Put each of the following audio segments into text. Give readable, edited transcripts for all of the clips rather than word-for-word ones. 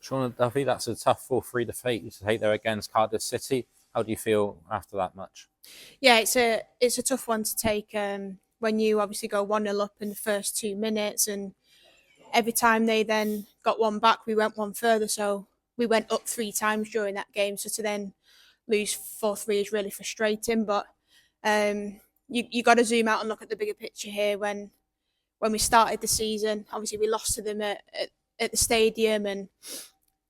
Shauna Duffy, that's a tough 4-3 defeat to take there against Cardiff City. How do you feel after that match? Yeah, it's a tough one to take when you obviously go 1-0 up in the first 2 minutes, and every time they then got one back, we went one further. So we went up 3 times during that game. So to then lose 4-3 is really frustrating. But you got to zoom out and look at the bigger picture here. When we started the season, obviously we lost to them at the stadium, and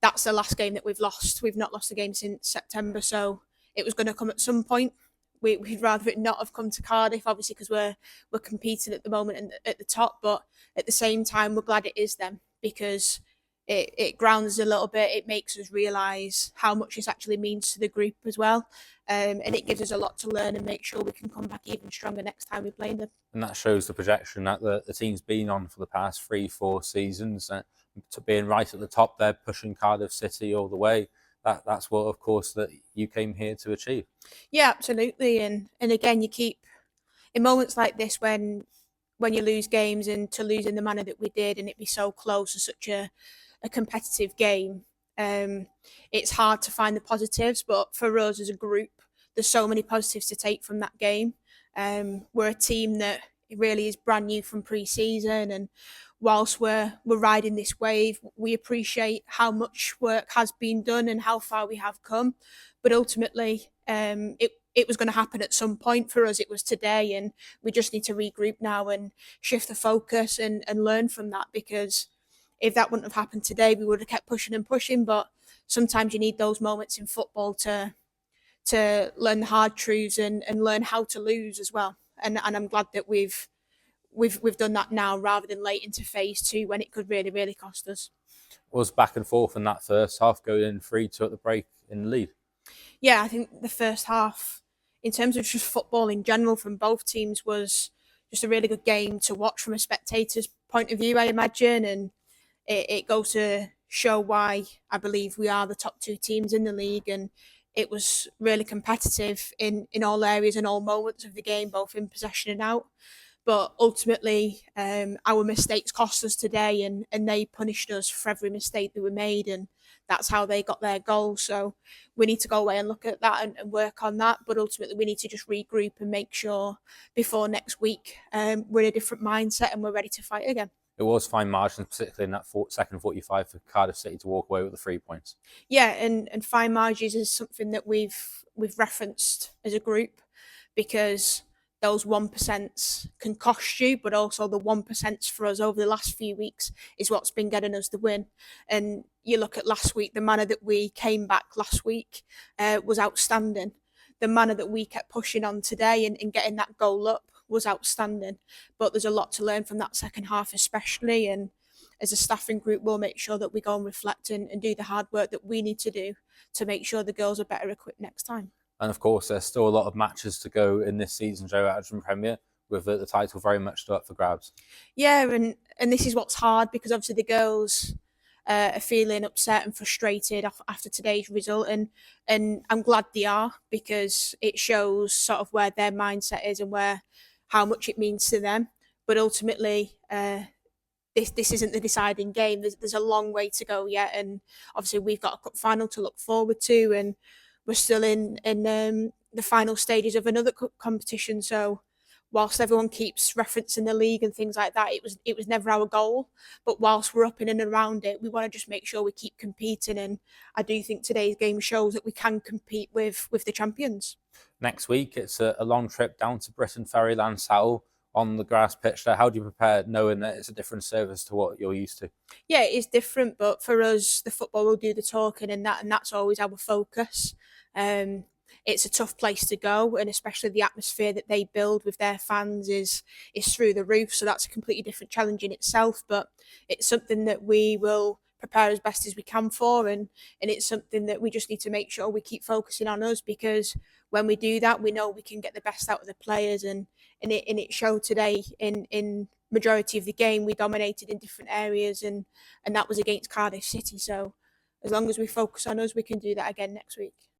that's the last game that we've lost. We've not lost a game since September, so it was going to come at some point. We'd rather it not have come to Cardiff, obviously, because we're competing at the moment at the top. But at the same time, we're glad it is them, because it grounds us a little bit. It makes us realise how much this actually means to the group as well, and it gives us a lot to learn and make sure we can come back even stronger next time we play them. And that shows the projection that the team's been on for the past 3-4 seasons. To being right at the top there, pushing Cardiff City all the way. That's what, of course, that you came here to achieve. Yeah, absolutely. And again, you keep in moments like this when you lose games, and to lose in the manner that we did, and it be so close to such a competitive game. It's hard to find the positives, but for us as a group, there's so many positives to take from that game. We're a team that really is brand new from pre-season, and whilst we're riding this wave, we appreciate how much work has been done and how far we have come. But ultimately, it was going to happen at some point. For us, it was today, and we just need to regroup now and shift the focus and learn from that, because if that wouldn't have happened today, we would have kept pushing and pushing. But sometimes you need those moments in football to learn the hard truths and learn how to lose as well. And I'm glad that we've done that now, rather than late into phase two when it could really, really cost us. Was back and forth in that first half, going in 3-2 at the break in the lead. Yeah, I think the first half, in terms of just football in general from both teams, was just a really good game to watch from a spectator's point of view, I imagine. And it goes to show why I believe we are the top two teams in the league. And it was really competitive in all areas and all moments of the game, both in possession and out. But ultimately, our mistakes cost us today, and they punished us for every mistake that we made, and that's how they got their goal. So we need to go away and look at that and work on that. But ultimately, we need to just regroup and make sure before next week we're in a different mindset and we're ready to fight again. It was fine margins, particularly in that second 45 for Cardiff City to walk away with the 3 points. Yeah, and fine margins is something that we've referenced as a group, because those 1% can cost you, but also the 1% for us over the last few weeks is what's been getting us the win. And you look at last week, the manner that we came back last week was outstanding. The manner that we kept pushing on today and getting that goal up was outstanding. But there's a lot to learn from that second half, especially. And as a staffing group, we'll make sure that we go and reflect and do the hard work that we need to do to make sure the girls are better equipped next time. And of course, there's still a lot of matches to go in this season, Joe, at Adrian Premier, with the title very much still up for grabs. Yeah, and this is what's hard, because obviously the girls are feeling upset and frustrated after today's result, and I'm glad they are, because it shows sort of where their mindset is and how much it means to them. But ultimately, this isn't the deciding game. There's a long way to go yet, and obviously we've got a cup final to look forward to, and we're still in the final stages of another cup competition. So whilst everyone keeps referencing the league and things like that, it was never our goal. But whilst we're up in and around it, we want to just make sure we keep competing. And I do think today's game shows that we can compete with the champions. Next week, it's a long trip down to Britain, Ferryland, Sowell, on the grass pitch there. How do you prepare, knowing that it's a different service to what you're used to? Yeah, it is different, but for us, the football will do the talking, and that's always our focus. It's a tough place to go, and especially the atmosphere that they build with their fans is through the roof. So that's a completely different challenge in itself, but it's something that we will prepare as best as we can for, and it's something that we just need to make sure we keep focusing on us, because when we do that, we know we can get the best out of the players, and it showed today in majority of the game. We dominated in different areas, and that was against Cardiff City. So as long as we focus on us, we can do that again next week.